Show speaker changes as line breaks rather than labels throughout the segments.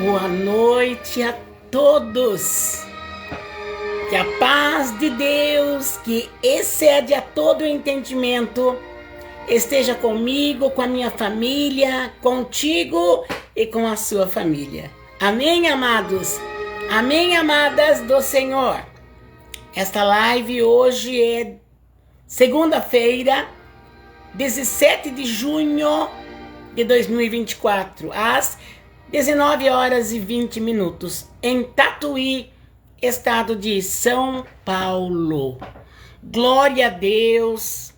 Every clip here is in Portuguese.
Boa noite a todos. Que a paz de Deus, que excede a todo entendimento, esteja comigo, com a minha família, contigo e com a sua família. Amém, amados? Amém, amadas do Senhor? Esta live hoje é segunda-feira, 17 de junho de 2024, às 19 horas e 20 minutos, em Tatuí, estado de São Paulo. Glória a Deus,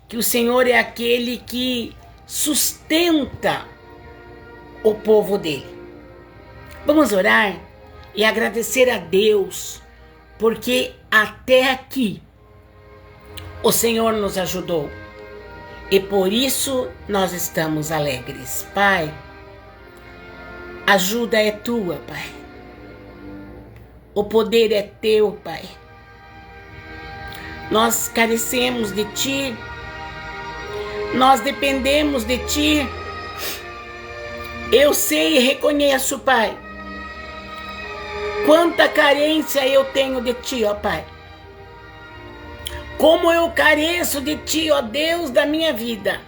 que o Senhor é aquele que sustenta o povo dele. Vamos orar e agradecer a Deus, porque até aqui o Senhor nos ajudou. E por isso nós estamos alegres. Pai, a ajuda é tua, Pai. O poder é teu, Pai. Nós carecemos de ti. Nós dependemos de ti. Eu sei e reconheço, Pai, quanta carência eu tenho de ti, ó Pai. Como eu careço de ti, ó Deus da minha vida.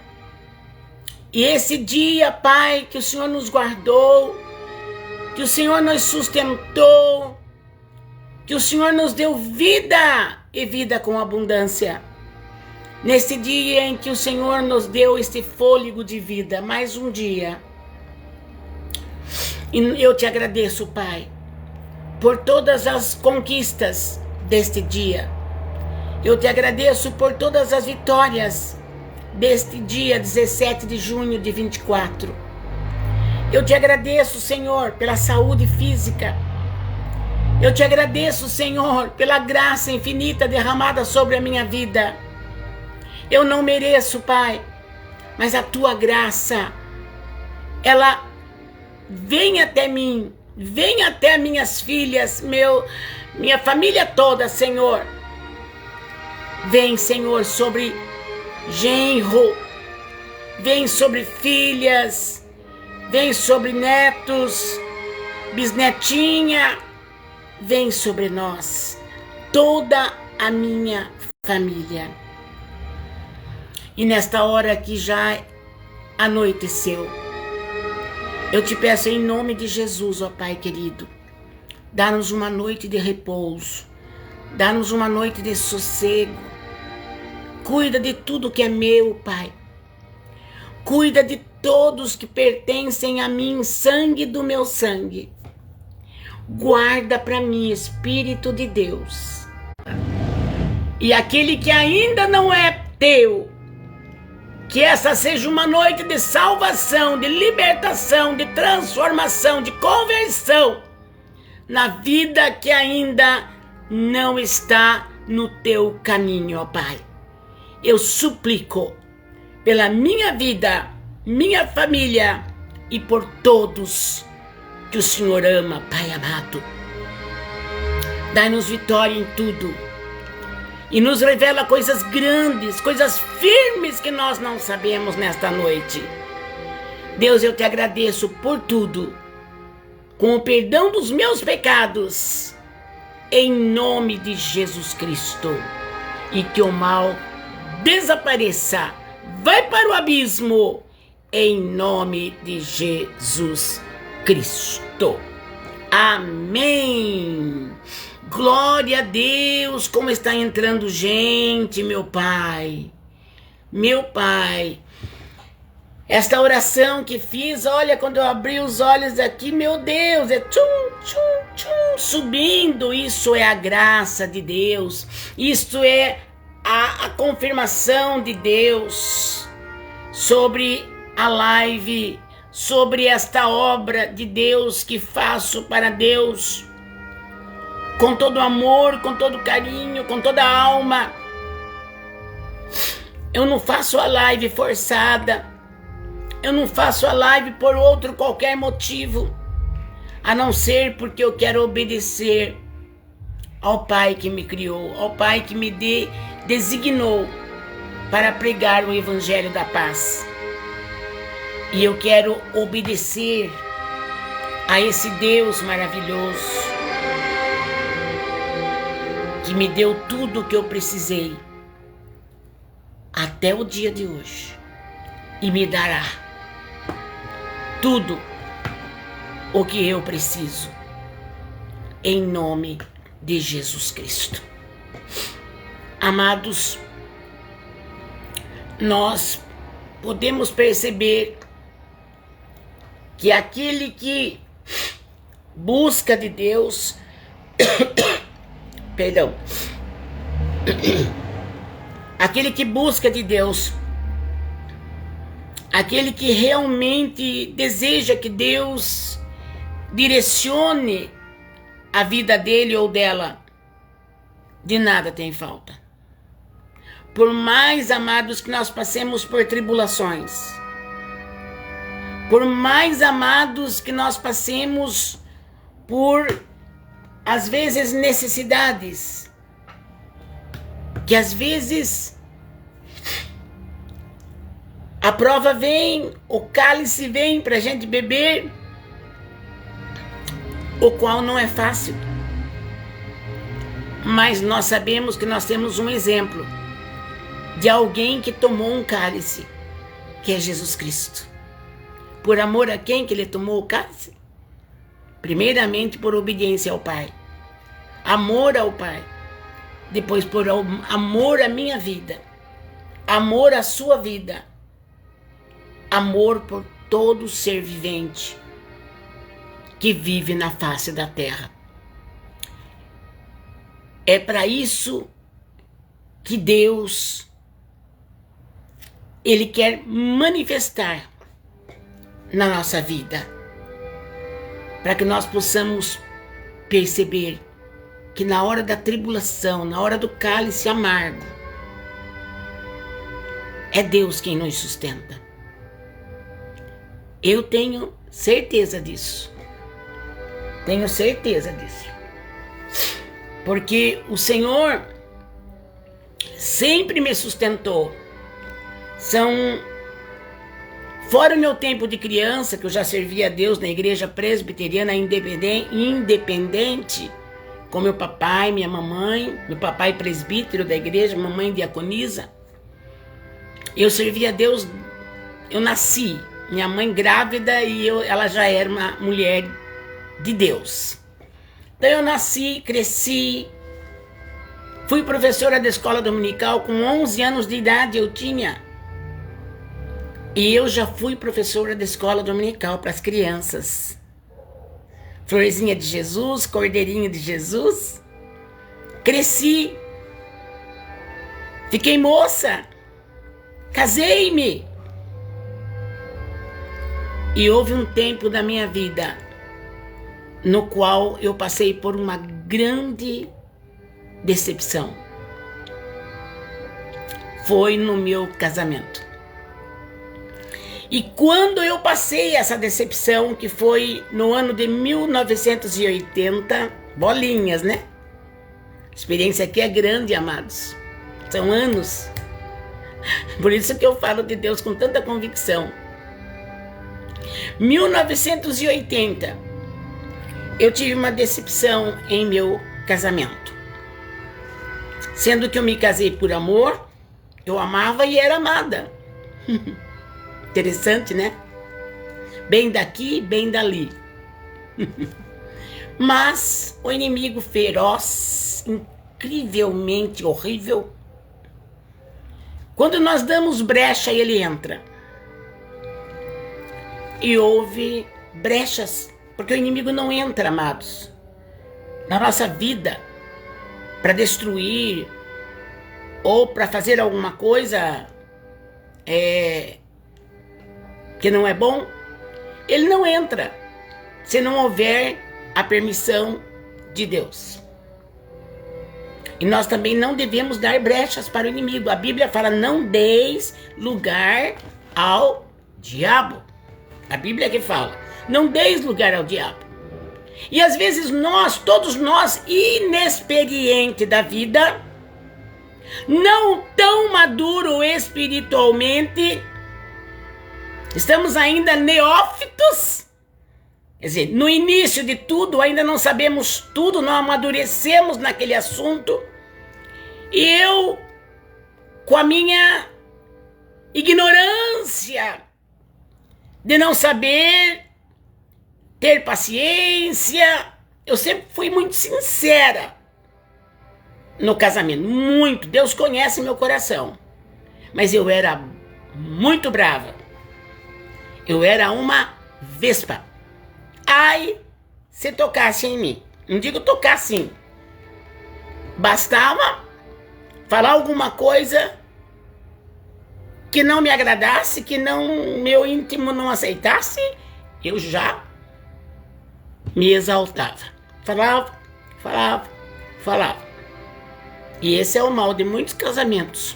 E esse dia, Pai, que o Senhor nos guardou, que o Senhor nos sustentou, que o Senhor nos deu vida e vida com abundância. Nesse dia em que o Senhor nos deu este fôlego de vida, mais um dia. E eu te agradeço, Pai, por todas as conquistas deste dia. Eu te agradeço por todas as vitórias deste dia 17 de junho de 24. Eu te agradeço, Senhor, pela saúde física. Eu te agradeço, Senhor, pela graça infinita derramada sobre a minha vida. Eu não mereço, Pai, mas a tua graça, ela vem até mim, vem até minhas filhas, minha família toda, Senhor. Vem, Senhor, sobre genro, vem sobre filhas, vem sobre netos, bisnetinha, vem sobre nós, toda a minha família. E nesta hora que já anoiteceu, eu te peço em nome de Jesus, ó Pai querido, dá-nos uma noite de repouso, dá-nos uma noite de sossego. Cuida de tudo que é meu, Pai. Cuida de todos que pertencem a mim, sangue do meu sangue. Guarda para mim, Espírito de Deus. E aquele que ainda não é teu, que essa seja uma noite de salvação, de libertação, de transformação, de conversão na vida que ainda não está no teu caminho, ó Pai. Eu suplico pela minha vida, minha família e por todos que o Senhor ama, Pai amado. Dai-nos vitória em tudo e nos revela coisas grandes, coisas firmes que nós não sabemos nesta noite. Deus, eu te agradeço por tudo, com o perdão dos meus pecados, em nome de Jesus Cristo, e que o mal desapareça, vai para o abismo, em nome de Jesus Cristo. Amém. Glória a Deus, como está entrando gente, meu Pai. Meu Pai, esta oração que fiz, olha, quando eu abri os olhos aqui, meu Deus, é tchum, tchum, tchum, subindo. Isso é a graça de Deus, isto é a confirmação de Deus sobre a live, sobre esta obra de Deus que faço para Deus, com todo amor, com todo carinho, com toda a alma. Eu não faço a live forçada, eu não faço a live por outro qualquer motivo, a não ser porque eu quero obedecer ao Pai que me criou, ao Pai que me designou para pregar o Evangelho da Paz. E eu quero obedecer a esse Deus maravilhoso que me deu tudo o que eu precisei até o dia de hoje e me dará tudo o que eu preciso, em nome de Jesus Cristo. Amados, nós podemos perceber que aquele que busca de Deus, perdão, aquele que busca de Deus, aquele que realmente deseja que Deus direcione a vida dele ou dela, de nada tem falta. Por mais, amados, que nós passemos por tribulações, por mais, amados, que nós passemos por, às vezes, necessidades, que às vezes a prova vem, o cálice vem para a gente beber, o qual não é fácil. Mas nós sabemos que nós temos um exemplo de alguém que tomou um cálice, que é Jesus Cristo. Por amor a quem que ele tomou o cálice? Primeiramente por obediência ao Pai, amor ao Pai, depois por amor à minha vida, amor à sua vida, amor por todo ser vivente que vive na face da terra. É para isso que Deus, Ele quer manifestar na nossa vida, para que nós possamos perceber que na hora da tribulação, na hora do cálice amargo, é Deus quem nos sustenta. Eu tenho certeza disso. Tenho certeza disso. Porque o Senhor sempre me sustentou. Fora o meu tempo de criança, que eu já servia a Deus na igreja presbiteriana independente, com meu papai, minha mamãe, meu papai presbítero da igreja, mamãe diaconisa. Eu servia a Deus, eu nasci, minha mãe grávida e ela já era uma mulher de Deus. Então eu nasci, cresci, fui professora da escola dominical, com 11 anos de idade eu tinha. E eu já fui professora da escola dominical para as crianças. Florzinha de Jesus, Cordeirinho de Jesus. Cresci. Fiquei moça. Casei-me. E houve um tempo da minha vida no qual eu passei por uma grande decepção. Foi no meu casamento. E quando eu passei essa decepção, que foi no ano de 1980, bolinhas, né? A experiência aqui é grande, amados. São anos. Por isso que eu falo de Deus com tanta convicção. 1980, eu tive uma decepção em meu casamento. Sendo que eu me casei por amor, eu amava e era amada. Interessante, né? Bem daqui, bem dali. Mas o inimigo feroz, incrivelmente horrível, quando nós damos brecha, ele entra. E houve brechas, porque o inimigo não entra, amados, na nossa vida para destruir ou para fazer alguma coisa que não é bom. Ele não entra se não houver a permissão de Deus. E nós também não devemos dar brechas para o inimigo. A Bíblia fala: não deis lugar ao diabo. A Bíblia que fala: não deis lugar ao diabo. E às vezes todos nós, inexperientes da vida, não tão maduro espiritualmente, estamos ainda neófitos, Quer dizer, no início de tudo, ainda não sabemos tudo, não amadurecemos naquele assunto. E eu, com a minha ignorância de não saber ter paciência, eu sempre fui muito sincera no casamento, muito. Deus conhece meu coração. Mas eu era muito brava. Eu era uma vespa. Ai, se tocasse em mim. Não digo tocar assim. Bastava falar alguma coisa que não me agradasse, que não meu íntimo não aceitasse, eu já me exaltava. Falava. E esse é o mal de muitos casamentos.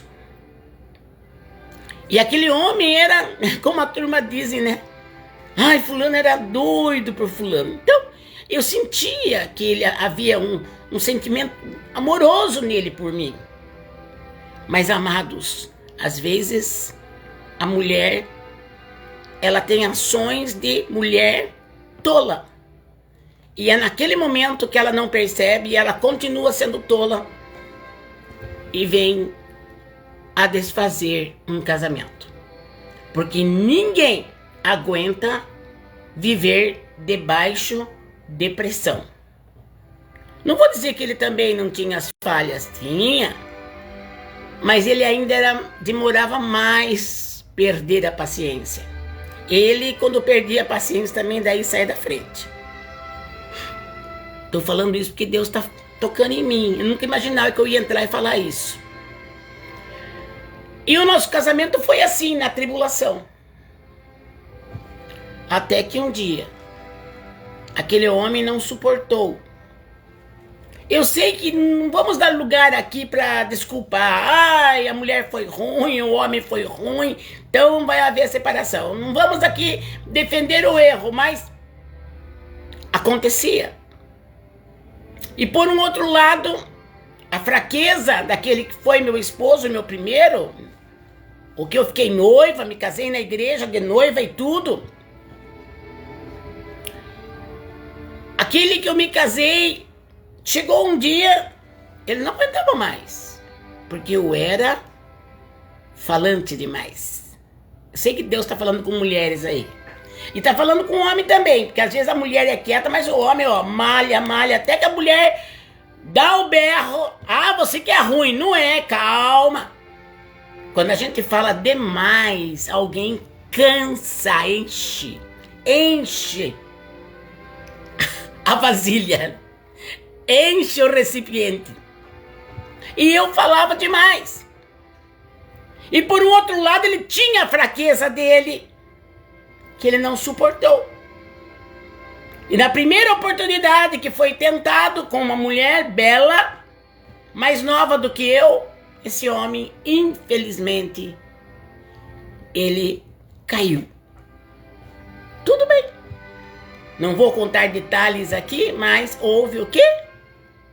E aquele homem era, como a turma diz, né? Ai, fulano era doido por fulano. Então, eu sentia que havia um sentimento amoroso nele por mim. Mas, amados, às vezes a mulher, ela tem ações de mulher tola. E é naquele momento que ela não percebe e ela continua sendo tola e vem a desfazer um casamento. Porque ninguém aguenta viver debaixo de pressão. Não vou dizer que ele também não tinha as falhas, tinha, mas ele ainda demorava mais perder a paciência. Ele, quando perdia a paciência, também daí saia da frente. Estou falando isso porque Deus está tocando em mim. Eu nunca imaginava que eu ia entrar e falar isso. E o nosso casamento foi assim, na tribulação. Até que um dia, aquele homem não suportou. Eu sei que não vamos dar lugar aqui para desculpar. Ai, a mulher foi ruim, o homem foi ruim, então vai haver separação. Não vamos aqui defender o erro, mas acontecia. E por um outro lado, a fraqueza daquele que foi meu esposo, meu primeiro, o que eu fiquei noiva, me casei na igreja de noiva e tudo. Aquele que eu me casei, chegou um dia, ele não aguentava mais, porque eu era falante demais. Eu sei que Deus está falando com mulheres aí. E tá falando com o homem também, porque às vezes a mulher é quieta, mas o homem, ó, malha, até que a mulher dá o berro. Ah, você que é ruim. Não é, calma. Quando a gente fala demais, alguém cansa, enche a vasilha, enche o recipiente. E eu falava demais. E por um outro lado, ele tinha a fraqueza dele, que ele não suportou. E na primeira oportunidade que foi tentado com uma mulher bela, mais nova do que eu, esse homem, infelizmente, ele caiu. Tudo bem. Não vou contar detalhes aqui, mas houve o quê?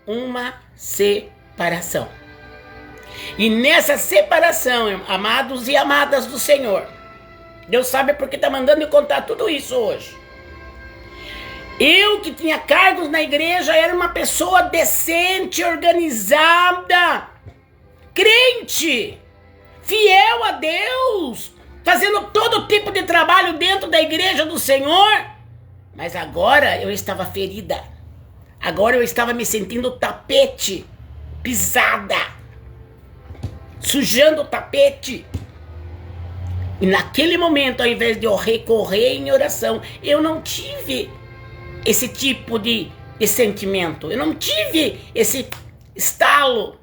Uma separação. E nessa separação, amados e amadas do Senhor, Deus sabe porque está mandando eu contar tudo isso hoje. Eu que tinha cargos na igreja era uma pessoa decente, organizada, crente, fiel a Deus, fazendo todo tipo de trabalho dentro da igreja do Senhor. Mas agora eu estava ferida. Agora eu estava me sentindo tapete, pisada, sujando o tapete. E naquele momento, ao invés de eu recorrer em oração, eu não tive esse tipo de sentimento. Eu não tive esse estalo.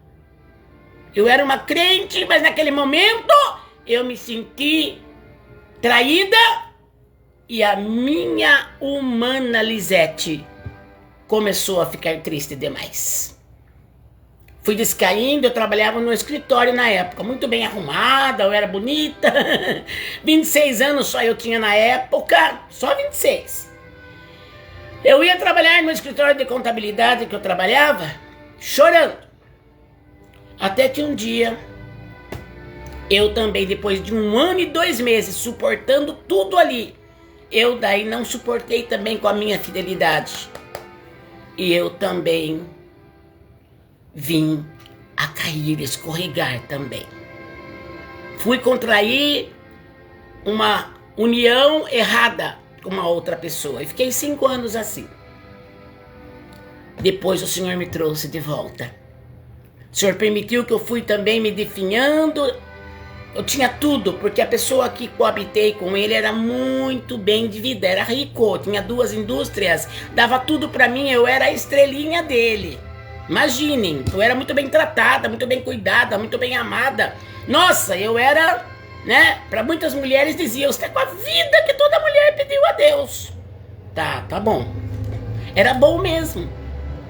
Eu era uma crente, mas naquele momento eu me senti traída e a minha humana Lisete começou a ficar triste demais. Fui descaindo, eu trabalhava no escritório na época, muito bem arrumada, eu era bonita, 26 anos só eu tinha na época, só 26. Eu ia trabalhar no escritório de contabilidade que eu trabalhava, chorando. Até que um dia, eu também, depois de 1 ano e 2 meses, suportando tudo ali, eu daí não suportei também com a minha fidelidade. E eu também vim a cair, escorregar também. Fui contrair uma união errada com uma outra pessoa. E fiquei 5 anos assim. Depois o Senhor me trouxe de volta. O Senhor permitiu que eu fui também me definhando. Eu tinha tudo, porque a pessoa que coabitei com ele era muito bem de vida, era rico, tinha 2 indústrias, dava tudo pra mim, eu era a estrelinha dele. Imaginem, eu era muito bem tratada, muito bem cuidada, muito bem amada. Nossa, eu era, né, pra muitas mulheres diziam, você tá com a vida que toda mulher pediu a Deus. Tá bom. Era bom mesmo.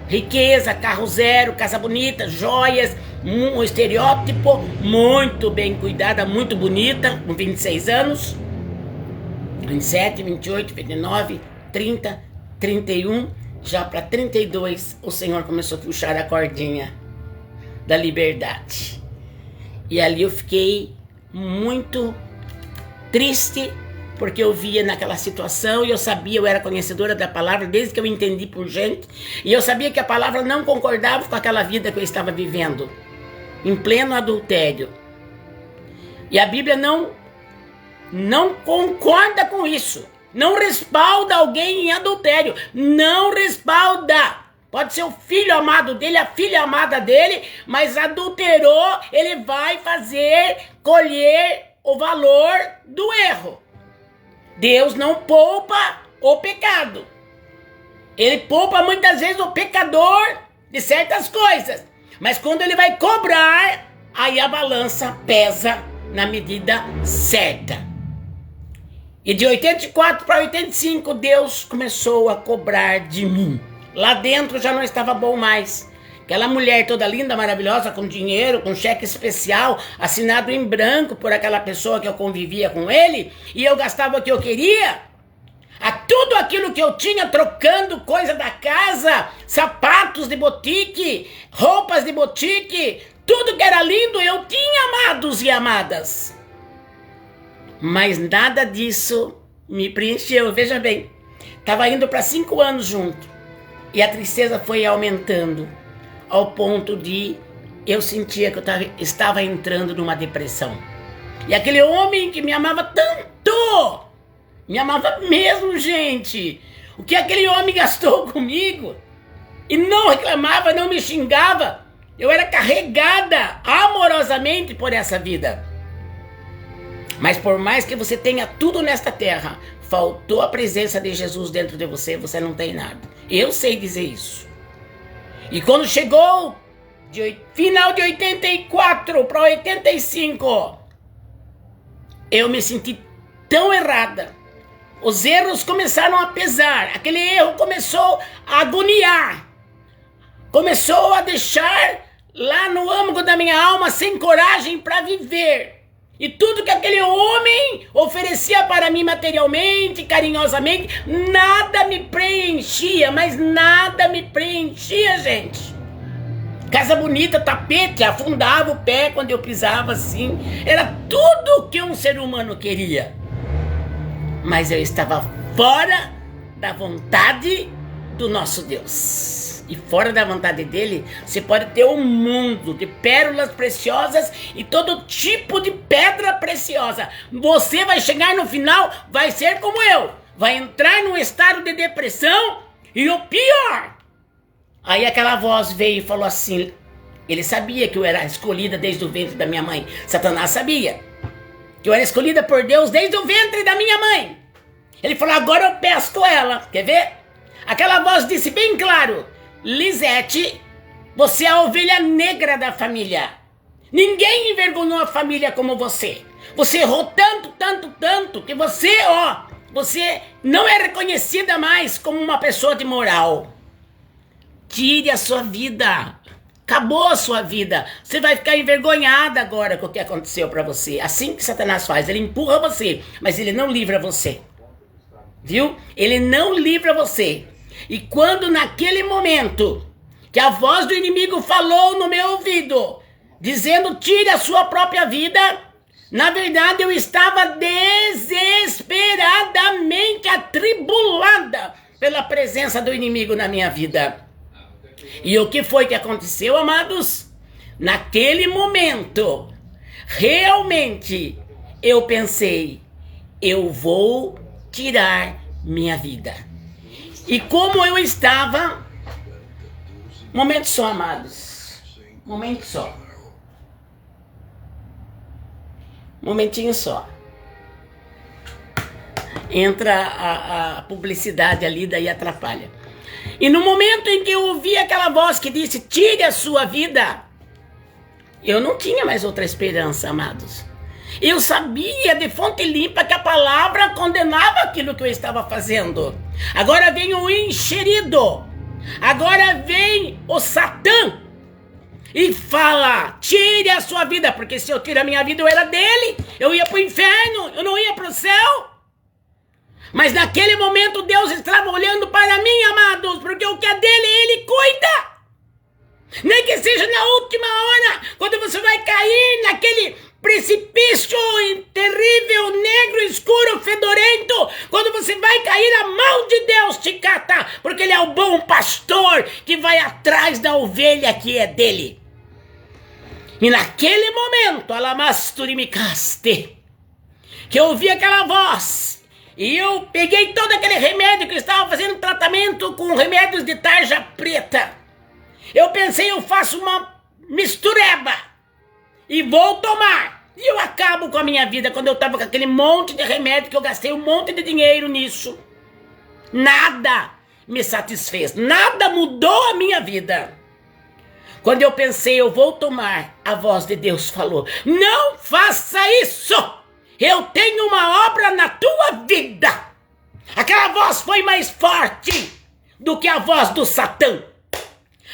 Riqueza, carro zero, casa bonita, joias, um estereótipo, muito bem cuidada, muito bonita, com 26 anos, 27, 28, 29, 30, 31, já para 32, o Senhor começou a puxar a cordinha da liberdade. E ali eu fiquei muito triste, porque eu via naquela situação e eu sabia, eu era conhecedora da palavra desde que eu entendi por gente, e eu sabia que a palavra não concordava com aquela vida que eu estava vivendo, em pleno adultério. E a Bíblia não concorda com isso, não respalda alguém em adultério, não respalda. Pode ser o filho amado dele, a filha amada dele, mas adulterou, ele vai colher o valor do erro. Deus não poupa o pecado. Ele poupa muitas vezes o pecador de certas coisas. Mas quando ele vai cobrar, aí a balança pesa na medida certa. E de 84 para 85, Deus começou a cobrar de mim. Lá dentro já não estava bom mais. Aquela mulher toda linda, maravilhosa, com dinheiro, com cheque especial, assinado em branco por aquela pessoa que eu convivia com ele, e eu gastava o que eu queria. Tudo aquilo que eu tinha, trocando coisa da casa, sapatos de botique, roupas de botique, tudo que era lindo, eu tinha, amados e amadas. Mas nada disso me preencheu. Veja bem, estava indo para 5 anos junto, e a tristeza foi aumentando, ao ponto de eu sentia que eu estava entrando numa depressão. E aquele homem que me amava tanto, me amava mesmo, gente. O que aquele homem gastou comigo? E não reclamava, não me xingava. Eu era carregada amorosamente por essa vida. Mas por mais que você tenha tudo nesta terra, faltou a presença de Jesus dentro de você, você não tem nada. Eu sei dizer isso. E quando chegou final de 84 para 85, eu me senti tão errada. Os erros começaram a pesar. Aquele erro começou a agoniar. Começou a deixar lá no âmago da minha alma sem coragem para viver. E tudo que aquele homem oferecia para mim materialmente, carinhosamente, nada me preenchia, mas nada me preenchia, gente. Casa bonita, tapete, afundava o pé quando eu pisava assim. Era tudo que um ser humano queria. Mas eu estava fora da vontade do nosso Deus. E fora da vontade dele, você pode ter um mundo de pérolas preciosas e todo tipo de pedra preciosa. Você vai chegar no final, vai ser como eu. Vai entrar num estado de depressão e o pior. Aí aquela voz veio e falou assim, ele sabia que eu era escolhida desde o ventre da minha mãe. Satanás sabia que eu era escolhida por Deus desde o ventre da minha mãe. Ele falou, agora eu pesto ela. Quer ver? Aquela voz disse bem claro, Lisete, você é a ovelha negra da família. Ninguém envergonhou a família como você. Você errou tanto, que você não é reconhecida mais como uma pessoa de moral. Tire a sua vida. Acabou a sua vida. Você vai ficar envergonhada agora com o que aconteceu para você. Assim que Satanás faz, ele empurra você, mas ele não livra você. Viu? Ele não livra você. E quando naquele momento que a voz do inimigo falou no meu ouvido, dizendo tire a sua própria vida, Na verdade, eu estava desesperadamente atribulada pela presença do inimigo na minha vida. E o que foi que aconteceu, amados? Naquele momento, realmente, eu pensei, eu vou tirar minha vida. E como eu estava... Momento só, amados. Momento só. Momentinho só. Entra a publicidade ali, daí atrapalha. E no momento em que eu ouvi aquela voz que disse, tire a sua vida, eu não tinha mais outra esperança, amados. Eu sabia de fonte limpa que a palavra condenava aquilo que eu estava fazendo. Agora vem o enxerido. Agora vem o Satã. E fala, tire a sua vida, porque se eu tiro a minha vida, eu era dele. Eu ia para o inferno, eu não ia para o céu. Mas naquele momento Deus estava olhando para mim, amados, porque o que é dele, ele cuida. Nem que seja na última hora, quando você vai cair naquele precipício terrível, negro, escuro, fedorento, quando você vai cair, a mão de Deus te cata, porque ele é o bom pastor que vai atrás da ovelha que é dele. E naquele momento, alamasturimicaste, que eu ouvi aquela voz, e eu peguei todo aquele remédio que eu estava fazendo tratamento com remédios de tarja preta. Eu pensei, eu faço uma mistureba e vou tomar. E eu acabo com a minha vida quando eu estava com aquele monte de remédio que eu gastei um monte de dinheiro nisso. Nada me satisfez, nada mudou a minha vida. Quando eu pensei, eu vou tomar, a voz de Deus falou, não faça isso, eu tenho uma obra na tua vida. Aquela voz foi mais forte do que a voz do Satã.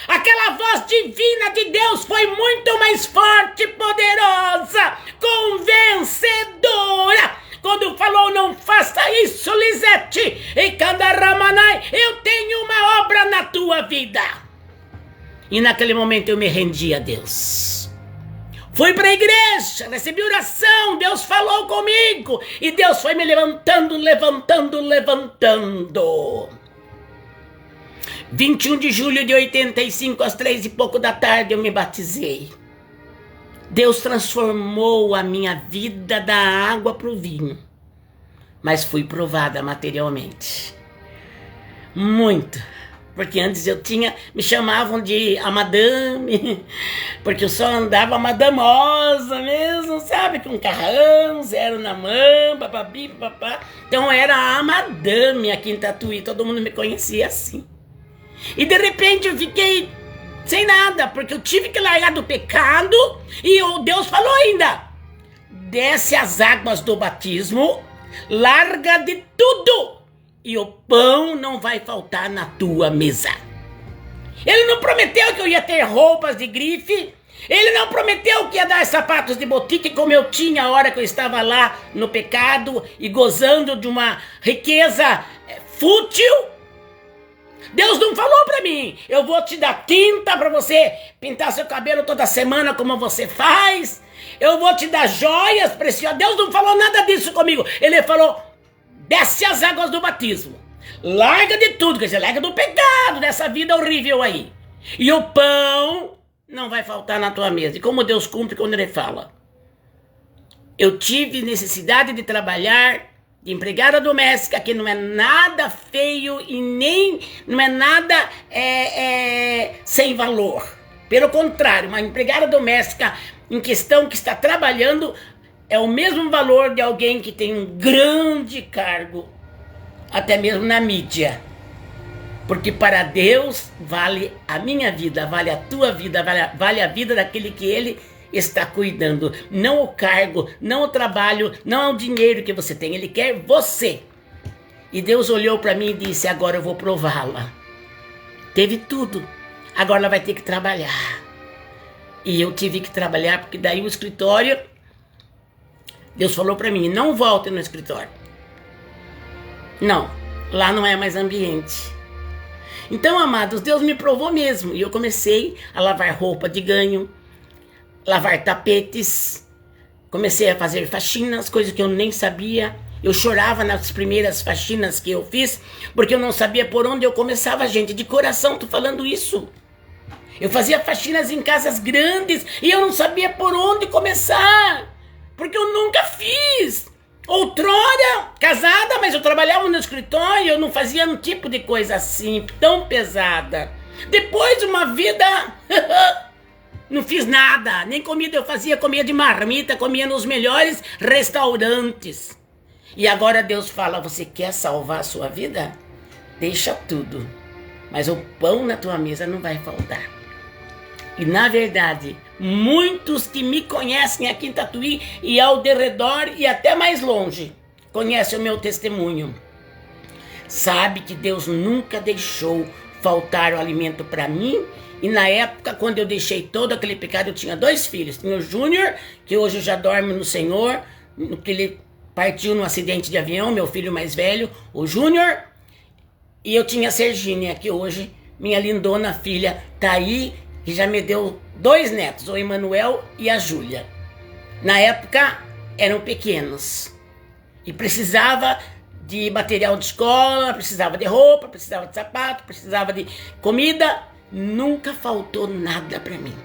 Aquela voz divina de Deus foi muito mais forte, poderosa, convencedora. Quando falou, não faça isso, Lisete, e Candaramanai, eu tenho uma obra na tua vida. E naquele momento eu me rendi a Deus. Fui para a igreja, recebi oração, Deus falou comigo, e Deus foi me levantando, levantando, levantando. 21 de julho de 85, às 3 e pouco da tarde, eu me batizei. Deus transformou a minha vida da água para o vinho. Mas fui provada materialmente. Muito. Porque antes me chamavam de a madame, porque eu só andava madamosa mesmo, sabe? Com carrão, zero na mão, papapi, papapá. Então era a madame aqui em Tatuí, todo mundo me conhecia assim. E de repente eu fiquei sem nada, porque eu tive que largar do pecado, e Deus falou ainda, desce as águas do batismo, larga de tudo, e o pão não vai faltar na tua mesa. Ele não prometeu que eu ia ter roupas de grife, ele não prometeu que ia dar sapatos de botique como eu tinha a hora que eu estava lá no pecado e gozando de uma riqueza fútil. Deus não falou pra mim, eu vou te dar tinta pra você pintar seu cabelo toda semana como você faz, eu vou te dar joias preciosas. Deus não falou nada disso comigo. Ele falou, desce as águas do batismo, larga de tudo, quer dizer, larga do pecado, dessa vida horrível aí, e o pão não vai faltar na tua mesa. E como Deus cumpre quando ele fala. Eu tive necessidade de trabalhar de empregada doméstica, que não é nada feio e nem não é nada sem valor. Pelo contrário, uma empregada doméstica em questão que está trabalhando é o mesmo valor de alguém que tem um grande cargo, até mesmo na mídia. Porque para Deus vale a minha vida, vale a tua vida, vale a vida daquele que Ele está cuidando, não o cargo, não o trabalho, não o dinheiro que você tem, Ele quer você. E Deus olhou para mim e disse, agora eu vou prová-la. Teve tudo, agora ela vai ter que trabalhar. E eu tive que trabalhar, porque daí o escritório, Deus falou para mim, não volte no escritório. Não, lá não é mais ambiente. Então, amados, Deus me provou mesmo, e eu comecei a lavar roupa de ganho, lavar tapetes, Comecei a fazer faxinas, coisas que eu nem sabia. Eu chorava nas primeiras faxinas que eu fiz, porque eu não sabia por onde eu começava, gente. De coração, tô falando isso. Eu fazia faxinas em casas grandes e eu não sabia por onde começar, porque eu nunca fiz. Outrora, casada, mas eu trabalhava no escritório, eu não fazia um tipo de coisa assim, tão pesada. Depois de uma vida, não fiz nada, nem comida eu fazia, comia de marmita, comia nos melhores restaurantes. E agora Deus fala, você quer salvar a sua vida? Deixa tudo, mas o pão na tua mesa não vai faltar. E na verdade, muitos que me conhecem aqui em Tatuí e ao derredor e até mais longe, conhecem o meu testemunho. Sabe que Deus nunca deixou faltar o alimento para mim. E na época, quando eu deixei todo aquele pecado, eu tinha 2 filhos. Tinha o Júnior, que hoje já dorme no Senhor, que ele partiu num acidente de avião, meu filho mais velho, o Júnior. E eu tinha a Sergínia, que hoje, minha lindona filha, tá aí, que já me deu 2 netos, o Emanuel e a Júlia. Na época, eram pequenos. E precisava de material de escola, precisava de roupa, precisava de sapato, precisava de comida. Nunca faltou nada para mim.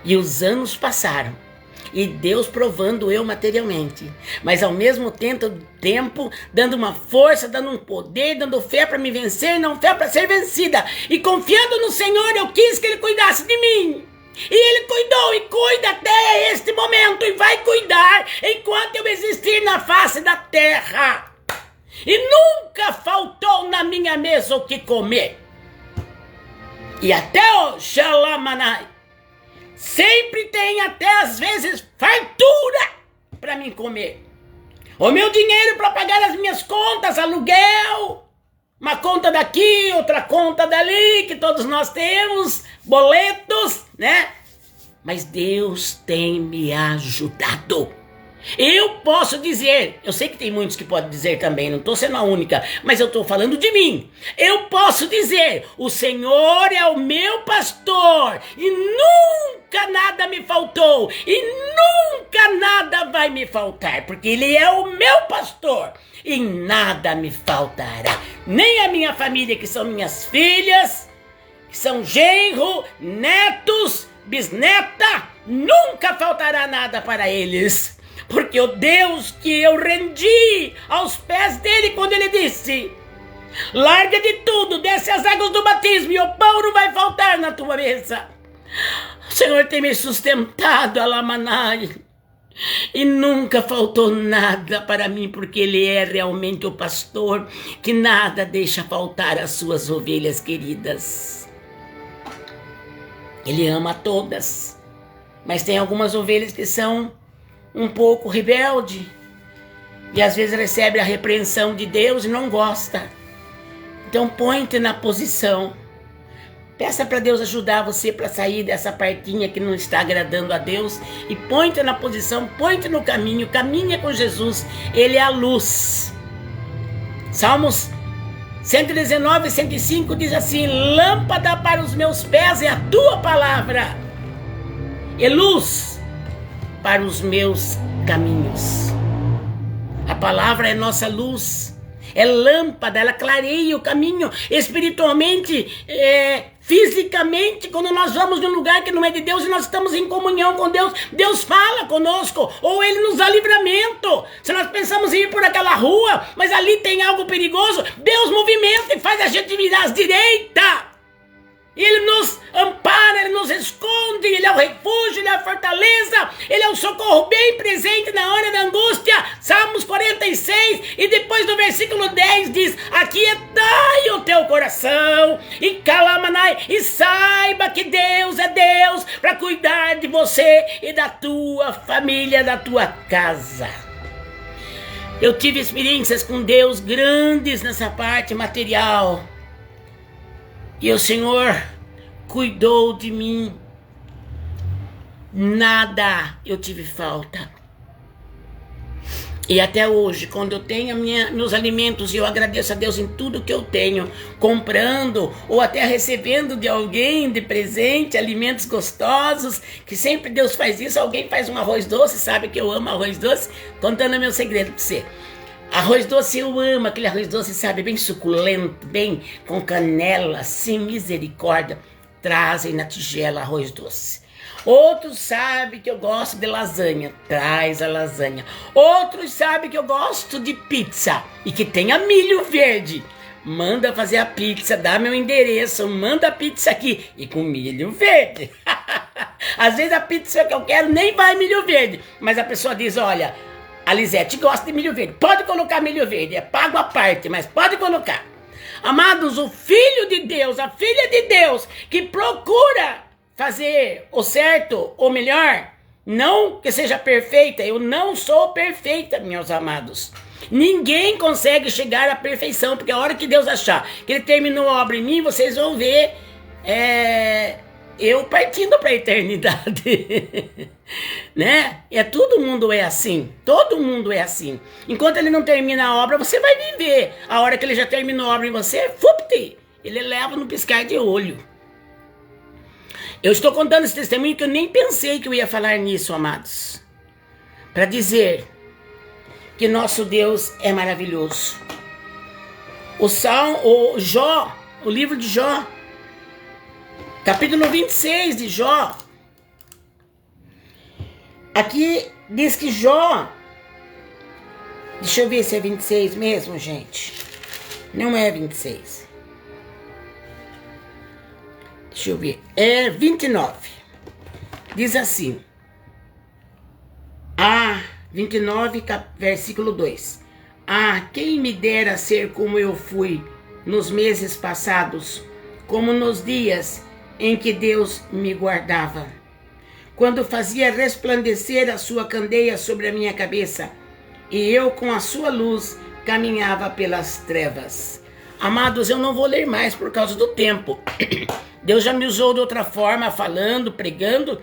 E os anos passaram. E Deus provando eu materialmente. Mas ao mesmo tempo, dando uma força, dando um poder, dando fé para me vencer, não fé para ser vencida. E confiando no Senhor, eu quis que Ele cuidasse de mim. E Ele cuidou e cuida até este momento. E vai cuidar enquanto eu existir na face da terra. E nunca faltou na minha mesa o que comer. E até o Xalamanai sempre tem até às vezes fartura para mim comer. O meu dinheiro para pagar as minhas contas, aluguel, uma conta daqui, outra conta dali, que todos nós temos, boletos, né? Mas Deus tem me ajudado. Eu posso dizer, eu sei que tem muitos que podem dizer também, não estou sendo a única, mas eu estou falando de mim. Eu posso dizer, o Senhor é o meu pastor e nunca nada me faltou e nunca nada vai me faltar, porque Ele é o meu pastor e nada me faltará. Nem a minha família, que são minhas filhas, que são genro, netos, bisneta, nunca faltará nada para eles. Porque o Deus que eu rendi aos pés dele quando ele disse, larga de tudo, desce as águas do batismo e o pão não vai faltar na tua mesa. O Senhor tem me sustentado, Alamanai, e nunca faltou nada para mim, porque Ele é realmente o pastor que nada deixa faltar às suas ovelhas queridas. Ele ama todas, mas tem algumas ovelhas que são um pouco rebelde e às vezes recebe a repreensão de Deus e não gosta. Então põe-te na posição, peça para Deus ajudar você para sair dessa partinha que não está agradando a Deus e põe-te na posição, põe-te no caminho, caminha com Jesus, Ele é a luz. Salmos 119, 105 diz assim, lâmpada para os meus pés é a tua palavra e luz para os meus caminhos. A palavra é nossa luz, é lâmpada, ela clareia o caminho espiritualmente, fisicamente. Quando nós vamos num lugar que não é de Deus e nós estamos em comunhão com Deus, Deus fala conosco, ou Ele nos dá livramento. Se nós pensamos em ir por aquela rua, mas ali tem algo perigoso, Deus movimenta e faz a gente virar à direita. Ele nos ampara, Ele nos esconde, Ele é o refúgio, Ele é a fortaleza, Ele é o socorro bem presente na hora da angústia. Salmos 46, e depois do versículo 10 diz, aquietai o teu coração e calamanai, e saiba que Deus é Deus para cuidar de você e da tua família, da tua casa. Eu tive experiências com Deus grandes nessa parte material. E o Senhor cuidou de mim. Nada eu tive falta. E até hoje, quando eu tenho meus alimentos, e eu agradeço a Deus em tudo que eu tenho, comprando ou até recebendo de alguém de presente, alimentos gostosos, que sempre Deus faz isso. Alguém faz um arroz doce, sabe que eu amo arroz doce? Contando meu segredo pra você. Arroz doce eu amo, aquele arroz doce, sabe, bem suculento, bem com canela, assim, misericórdia. Trazem na tigela arroz doce. Outros sabem que eu gosto de lasanha, traz a lasanha. Outros sabem que eu gosto de pizza e que tenha milho verde. Manda fazer a pizza, dá meu endereço, manda a pizza aqui e com milho verde. Às vezes a pizza que eu quero nem vai milho verde, mas a pessoa diz, olha, a Lisete gosta de milho verde, pode colocar milho verde, é pago à parte, mas pode colocar. Amados, o Filho de Deus, a Filha de Deus, que procura fazer o certo, ou melhor, não que seja perfeita, eu não sou perfeita, meus amados. Ninguém consegue chegar à perfeição, porque a hora que Deus achar que Ele terminou a obra em mim, vocês vão ver eu partindo para a eternidade. Né? Todo mundo é assim, todo mundo é assim. Enquanto Ele não termina a obra, você vai viver. A hora que Ele já terminou a obra em você, fupti, Ele leva no piscar de olho. Eu estou contando esse testemunho que eu nem pensei que eu ia falar nisso, amados. Para dizer que nosso Deus é maravilhoso. O livro de Jó, capítulo 26 de Jó. Aqui diz que Jó, deixa eu ver se é 26 mesmo, gente. Não é 26. Deixa eu ver. É 29. Diz assim. 29, versículo 2. Quem me dera ser como eu fui nos meses passados, como nos dias em que Deus me guardava, quando fazia resplandecer a sua candeia sobre a minha cabeça, e eu com a sua luz caminhava pelas trevas. Amados, eu não vou ler mais por causa do tempo. Deus já me usou de outra forma, falando, pregando.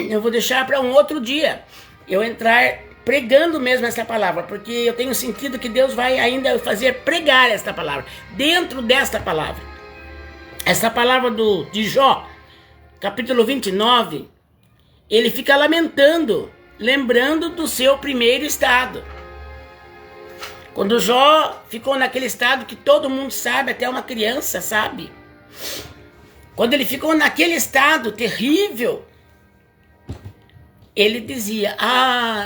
Eu vou deixar para um outro dia eu entrar pregando mesmo essa palavra, porque eu tenho sentido que Deus vai ainda fazer pregar esta palavra, dentro desta palavra. Essa palavra de Jó, capítulo 29, ele fica lamentando, lembrando do seu primeiro estado. Quando Jó ficou naquele estado que todo mundo sabe, até uma criança sabe. Quando ele ficou naquele estado terrível, ele dizia,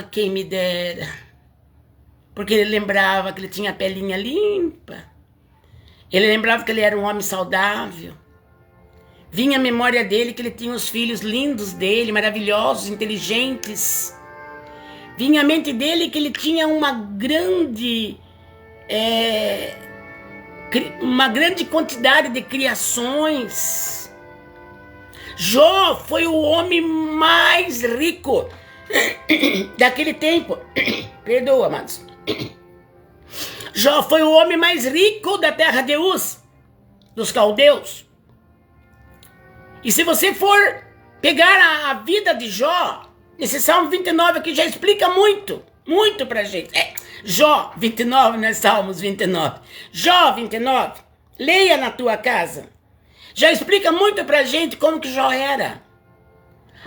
quem me dera. Porque ele lembrava que ele tinha a pelinha limpa. Ele lembrava que ele era um homem saudável. Vinha a memória dele que ele tinha os filhos lindos dele, maravilhosos, inteligentes. Vinha a mente dele que ele tinha uma grande quantidade de criações. Jó foi o homem mais rico daquele tempo. Perdoa, amados. Jó foi o homem mais rico da terra de Uz, dos caldeus. E se você for pegar a vida de Jó, esse Salmo 29 aqui já explica muito pra gente. Jó 29, não é Salmos 29. Jó 29, leia na tua casa. Já explica muito pra gente como que Jó era.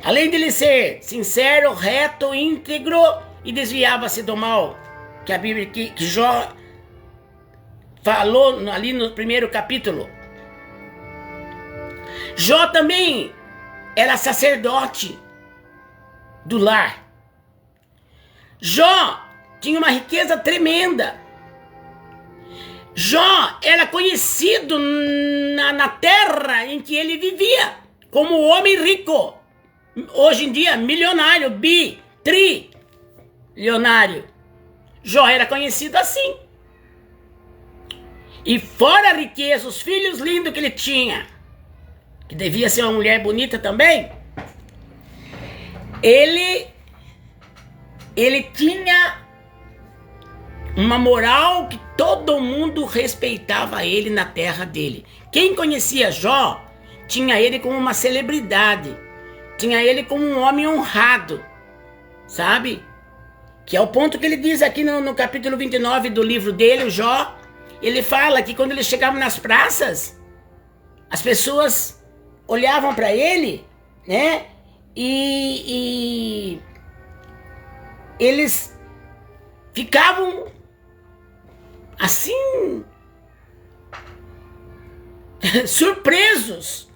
Além de ele ser sincero, reto, íntegro e desviava-se do mal. Que a Bíblia, que Jó falou ali no primeiro capítulo. Jó também era sacerdote do lar. Jó tinha uma riqueza tremenda. Jó era conhecido na terra em que ele vivia como homem rico. Hoje em dia, milionário, trilionário. Jó era conhecido assim. E fora a riqueza, os filhos lindos que ele tinha, que devia ser uma mulher bonita também, ele tinha uma moral que todo mundo respeitava ele na terra dele. Quem conhecia Jó tinha ele como uma celebridade, tinha ele como um homem honrado, sabe? Que é o ponto que ele diz aqui no capítulo 29 do livro dele, o Jó. Ele fala que quando ele chegava nas praças, as pessoas olhavam para ele, né? E eles ficavam assim, surpresos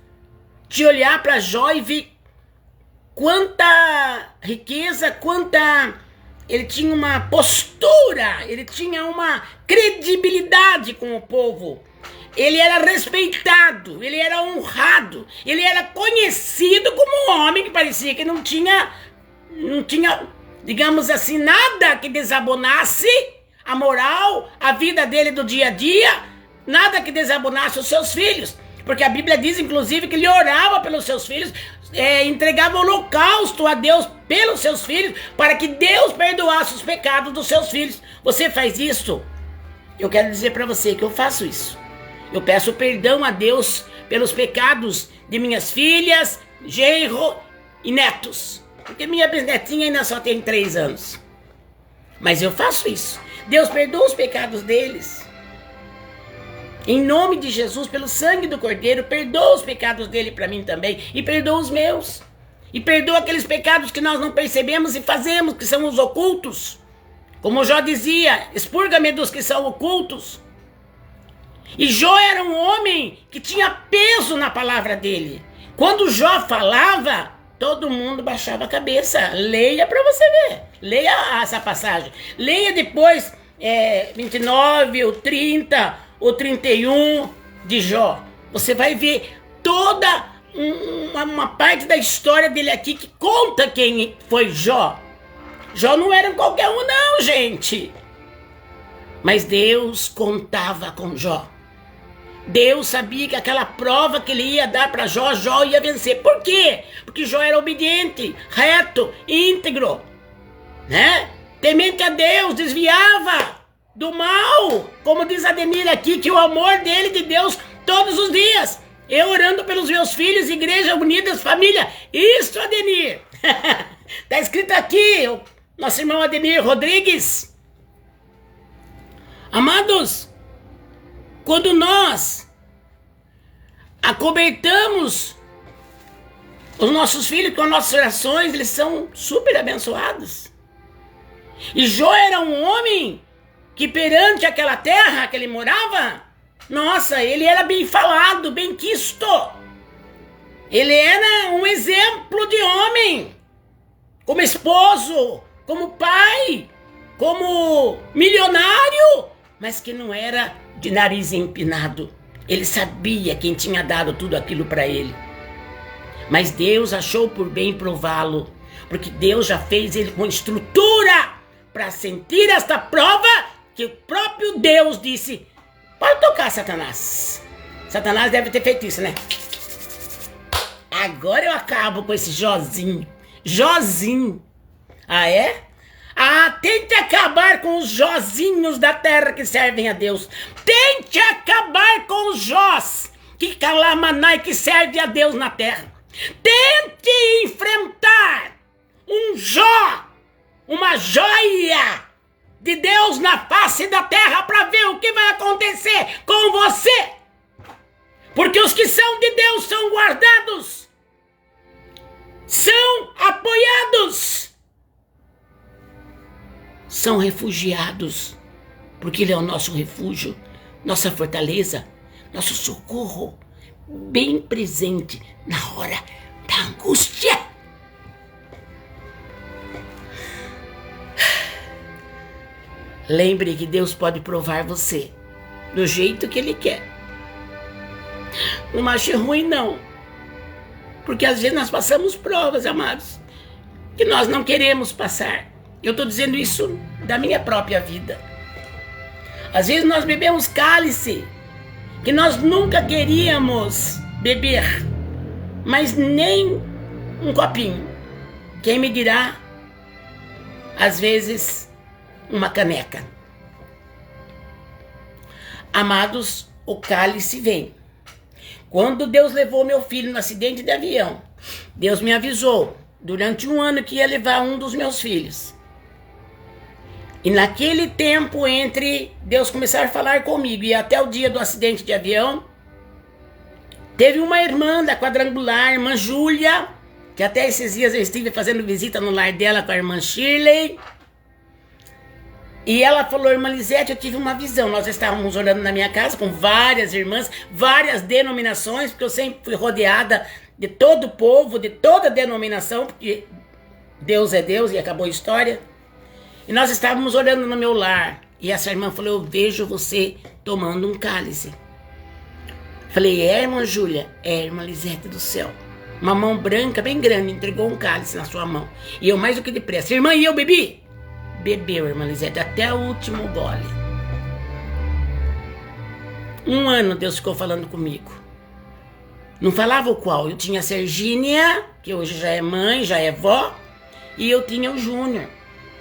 de olhar para Jó e ver quanta riqueza, ele tinha uma postura, ele tinha uma credibilidade com o povo. Ele era respeitado, ele era honrado, ele era conhecido como um homem que parecia que não tinha, digamos assim, nada que desabonasse a moral, a vida dele do dia a dia, nada que desabonasse os seus filhos. Porque a Bíblia diz, inclusive, que ele orava pelos seus filhos, entregava holocausto a Deus pelos seus filhos, para que Deus perdoasse os pecados dos seus filhos. Você faz isso? Eu quero dizer para você que eu faço isso. Eu peço perdão a Deus pelos pecados de minhas filhas, genro e netos. Porque minha bisnetinha ainda só tem 3 anos. Mas eu faço isso. Deus perdoa os pecados deles. Em nome de Jesus, pelo sangue do Cordeiro, perdoa os pecados dele para mim também. E perdoa os meus. E perdoa aqueles pecados que nós não percebemos e fazemos, que são os ocultos. Como Jó dizia, expurga-me dos que são ocultos. E Jó era um homem que tinha peso na palavra dele. Quando Jó falava, todo mundo baixava a cabeça. Leia para você ver. Leia essa passagem. Leia depois 29, ou 30, ou 31 de Jó. Você vai ver toda uma parte da história dele aqui que conta quem foi Jó. Jó não era qualquer um não, gente. Mas Deus contava com Jó. Deus sabia que aquela prova que ele ia dar para Jó, Jó ia vencer. Por quê? Porque Jó era obediente, reto, íntegro, né? Temente a Deus, desviava do mal. Como diz Ademir aqui, que o amor dele de Deus todos os dias. Eu orando pelos meus filhos, Igreja Unidas, família. Isso, Ademir. Tá escrito aqui, o nosso irmão Ademir Rodrigues. Amados, quando nós acobertamos os nossos filhos com as nossas orações, eles são super abençoados. E Jó era um homem que perante aquela terra que ele morava, nossa, ele era bem falado, bem quisto. Ele era um exemplo de homem, como esposo, como pai, como milionário, mas que não era de nariz empinado. Ele sabia quem tinha dado tudo aquilo para ele. Mas Deus achou por bem prová-lo, porque Deus já fez ele com estrutura para sentir esta prova, que o próprio Deus disse: pode tocar, Satanás. Satanás deve ter feito isso, né? Agora eu acabo com esse Jozinho. Jozinho. Ah, é? Ah, tente acabar com os Jozinhos da terra que servem a Deus. Tente acabar com os Jós que calamanai que serve a Deus na terra. Tente enfrentar um Jó, uma joia de Deus na face da terra, para ver o que vai acontecer com você. Porque os que são de Deus são guardados, são apoiados, são refugiados, porque Ele é o nosso refúgio, nossa fortaleza, nosso socorro, bem presente na hora da angústia. Lembre que Deus pode provar você do jeito que Ele quer. Não ache ruim, não. Porque às vezes nós passamos provas, amados, que nós não queremos passar. Eu estou dizendo isso da minha própria vida. Às vezes nós bebemos cálice que nós nunca queríamos beber, mas nem um copinho. Quem me dirá, às vezes, uma caneca. Amados, o cálice vem. Quando Deus levou meu filho no acidente de avião, Deus me avisou durante um ano que ia levar um dos meus filhos. E naquele tempo entre Deus começar a falar comigo e até o dia do acidente de avião, teve uma irmã da quadrangular, irmã Júlia, que até esses dias eu estive fazendo visita no lar dela com a irmã Shirley. E ela falou: irmã Lisete, eu tive uma visão. Nós estávamos orando na minha casa com várias irmãs, várias denominações, porque eu sempre fui rodeada de todo o povo, de toda denominação, porque Deus é Deus e acabou a história. E nós estávamos orando no meu lar. E essa irmã falou: eu vejo você tomando um cálice. Falei: é, irmã Júlia? É, irmã Lisete do céu. Uma mão branca, bem grande, entregou um cálice na sua mão. E eu mais do que depressa: irmã, e eu bebi? Bebeu, irmã Lisete, até o último gole. 1 ano Deus ficou falando comigo. Não falava o qual. Eu tinha a Sergínia, que hoje já é mãe, já é vó, e eu tinha o Júnior.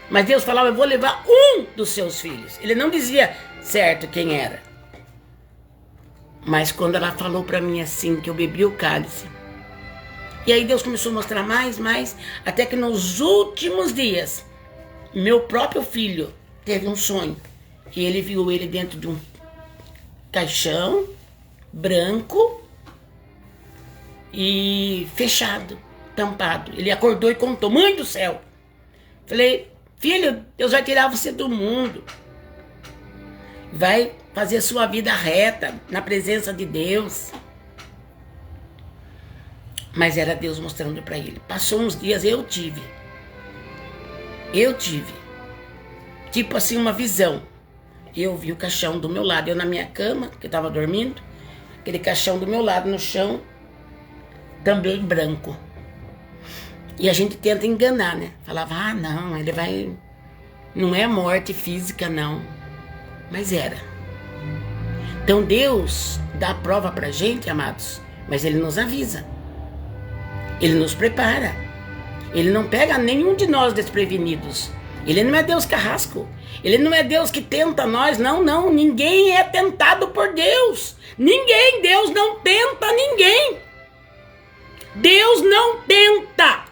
Mas Deus falava: eu vou levar um dos seus filhos. Ele não dizia certo quem era. Mas quando ela falou pra mim assim, que eu bebi o cálice, e aí Deus começou a mostrar mais, até que nos últimos dias, meu próprio filho teve um sonho. E ele viu ele dentro de um caixão branco e fechado, tampado. Ele acordou e contou: mãe do céu. Falei: filho, Deus vai tirar você do mundo. Vai fazer a sua vida reta na presença de Deus. Mas era Deus mostrando para ele. Passou uns dias, eu tive. Tipo assim, uma visão. Eu vi o caixão do meu lado. Eu na minha cama, que eu estava dormindo. Aquele caixão do meu lado no chão. Também branco. E a gente tenta enganar, né? Falava: ah, não, ele vai... Não é morte física, não. Mas era. Então Deus dá a prova pra gente, amados. Mas Ele nos avisa. Ele nos prepara. Ele não pega nenhum de nós desprevenidos. Ele não é Deus carrasco. Ele não é Deus que tenta nós. Não. Ninguém é tentado por Deus. Ninguém. Deus não tenta ninguém. Deus não tenta.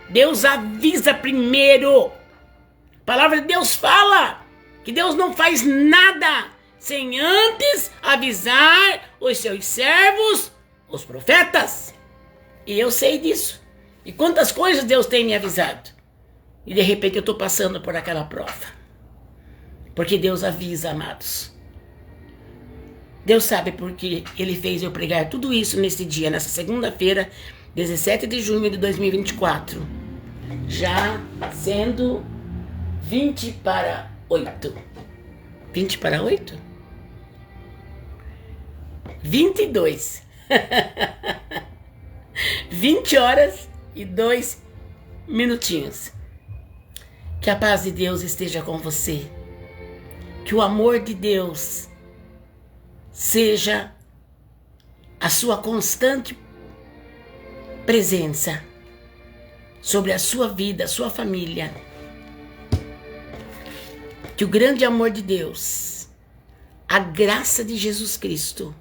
Deus avisa primeiro. A palavra de Deus fala que Deus não faz nada sem antes avisar os seus servos, os profetas. E eu sei disso. E quantas coisas Deus tem me avisado. E de repente eu estou passando por aquela prova. Porque Deus avisa, amados. Deus sabe porque Ele fez eu pregar tudo isso nesse dia, nessa segunda-feira, 17 de junho de 2024. Já sendo 20 para 8. 20 para 8? 22. 20 horas e 2 minutinhos. Que a paz de Deus esteja com você. Que o amor de Deus seja a sua constante presença sobre a sua vida, a sua família. Que o grande amor de Deus, a graça de Jesus Cristo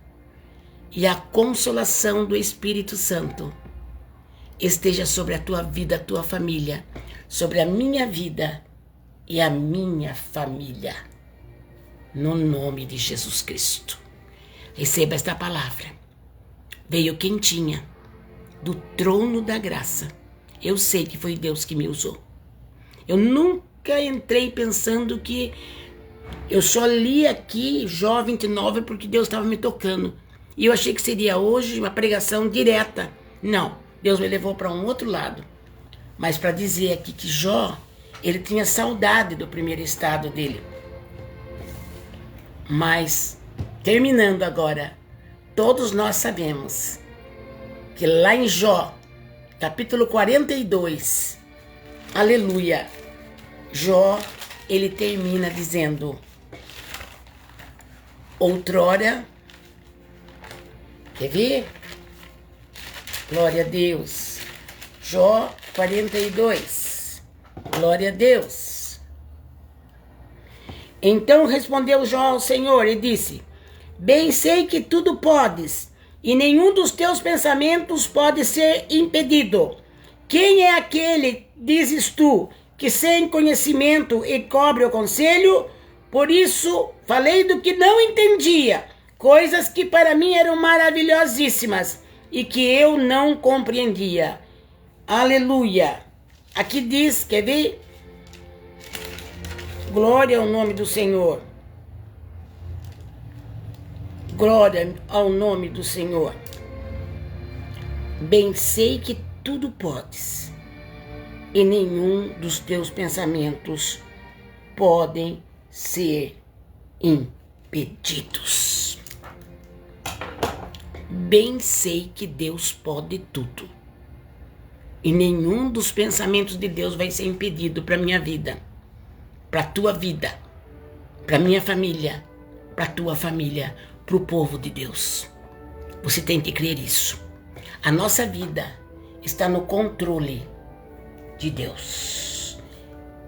e a consolação do Espírito Santo esteja sobre a tua vida, a tua família, sobre a minha vida e a minha família. No nome de Jesus Cristo. Receba esta palavra. Veio quentinha do trono da graça. Eu sei que foi Deus que me usou. Eu nunca entrei pensando que... Eu só li aqui Jó 29 porque Deus estava me tocando. E eu achei que seria hoje uma pregação direta. Não, Deus me levou para um outro lado. Mas para dizer aqui que Jó, ele tinha saudade do primeiro estado dele. Mas, terminando agora, todos nós sabemos que lá em Jó, capítulo 42, aleluia, Jó, ele termina dizendo: outrora, quer ver? Glória a Deus. Jó 42, glória a Deus. Então respondeu Jó ao Senhor e disse: bem sei que tudo podes, e nenhum dos teus pensamentos pode ser impedido. Quem é aquele, dizes tu, que sem conhecimento encobre o conselho, por isso falei do que não entendia, coisas que para mim eram maravilhosíssimas e que eu não compreendia. Aleluia! Aqui diz, quer ver? Glória ao nome do Senhor. Glória ao nome do Senhor. Bem sei que tudo podes, e nenhum dos teus pensamentos podem ser impedidos. Bem sei que Deus pode tudo, e nenhum dos pensamentos de Deus vai ser impedido para minha vida, para tua vida, para minha família, para tua família, para o povo de Deus. Você tem que crer isso. A nossa vida está no controle de Deus.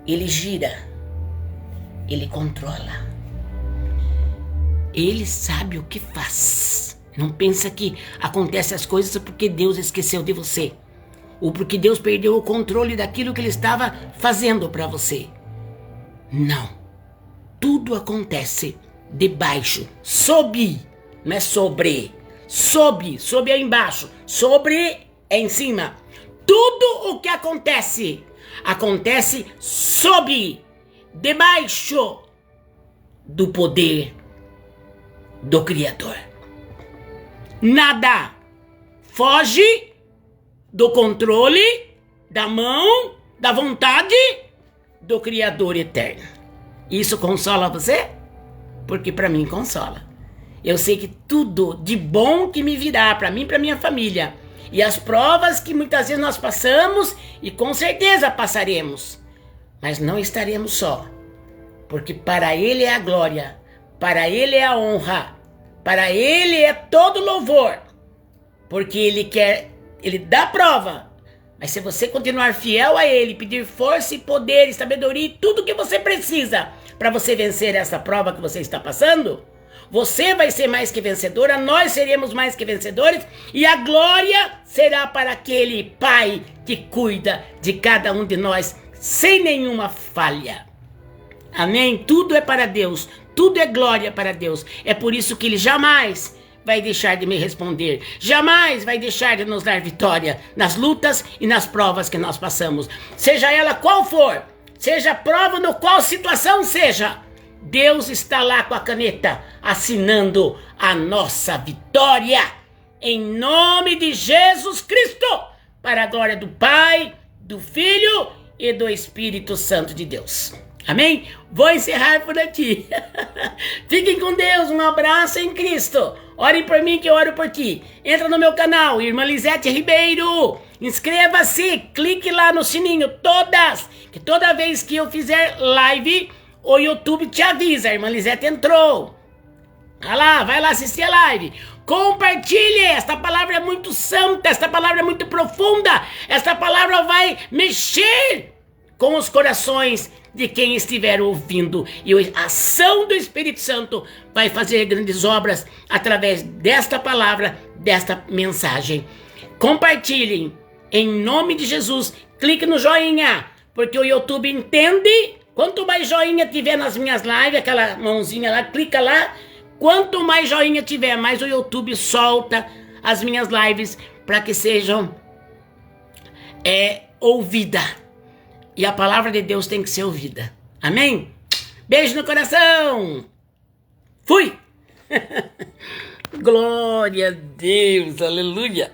Ele gira, ele controla, ele sabe o que faz. Não pensa que acontece as coisas porque Deus esqueceu de você, ou porque Deus perdeu o controle daquilo que ele estava fazendo para você. Não, tudo acontece debaixo, sob, não é sobre, sob é embaixo, sobre é em cima. Tudo o que acontece, acontece sob, debaixo do poder do Criador. Nada foge do controle, da mão, da vontade do Criador eterno. Isso consola você? Porque para mim consola. Eu sei que tudo de bom que me virá para mim e para minha família, e as provas que muitas vezes nós passamos, e com certeza passaremos, mas não estaremos só, porque para Ele é a glória, para Ele é a honra, para Ele é todo louvor, porque Ele dá prova. Mas se você continuar fiel a Ele, pedir força e poder e sabedoria e tudo que você precisa para você vencer essa prova que você está passando, você vai ser mais que vencedora, nós seremos mais que vencedores, e a glória será para aquele Pai que cuida de cada um de nós sem nenhuma falha. Amém? Tudo é para Deus, tudo é glória para Deus. É por isso que Ele jamais vai deixar de me responder, jamais vai deixar de nos dar vitória nas lutas e nas provas que nós passamos, seja ela qual for, seja a prova no qual situação seja, Deus está lá com a caneta assinando a nossa vitória, em nome de Jesus Cristo, para a glória do Pai, do Filho e do Espírito Santo de Deus. Amém? Vou encerrar por aqui. Fiquem com Deus, um abraço em Cristo. Orem por mim que eu oro por ti. Entra no meu canal, Irmã Lisete Ribeiro. Inscreva-se, clique lá no sininho, que toda vez que eu fizer live, o YouTube te avisa, a Irmã Lisete entrou. Vai lá assistir a live. Compartilhe, esta palavra é muito santa, esta palavra é muito profunda, esta palavra vai mexer com os corações de quem estiver ouvindo, e a ação do Espírito Santo vai fazer grandes obras através desta palavra, desta mensagem. Compartilhem, em nome de Jesus. Clique no joinha, porque o YouTube entende. Quanto mais joinha tiver nas minhas lives, aquela mãozinha lá, clica lá. Quanto mais joinha tiver, mais o YouTube solta as minhas lives para que sejam ouvidas. E a palavra de Deus tem que ser ouvida. Amém? Beijo no coração. Fui. Glória a Deus. Aleluia.